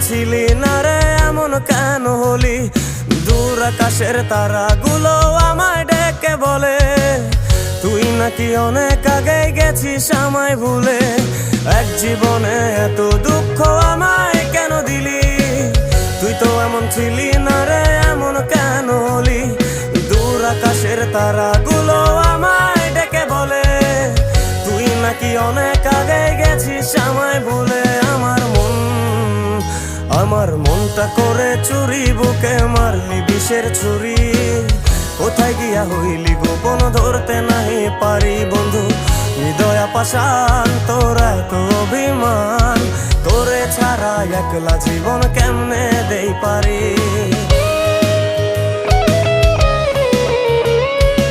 ছিলি না রে এমন কেন হলি? দূর আকাশের তারাগুলো আমায় ডেকে বলে তুই নাকি অনেক আগে গেছিস আমায় ভুলে। এক জীবনে এত দুঃখ আমায় কেন দিলি? তুই তো এমন ছিলি না রে এমন কেন হলি? দূর আকাশের তারাগুলো আমায় ডেকে বলে তুই নাকি অনেক আগে গেছিস আমায় ভুলে। আমার মনটা করে চুরি, বুকে মারলি বিষের ছুরি। কোথায় গিয়া হইলি গোপন ধরতে নাহি পারি বন্ধু। হৃদয়া পাষাণ তোর এত অভিমান, তোরে ছাড়া একলা জীবন কেমনে দেই পারি।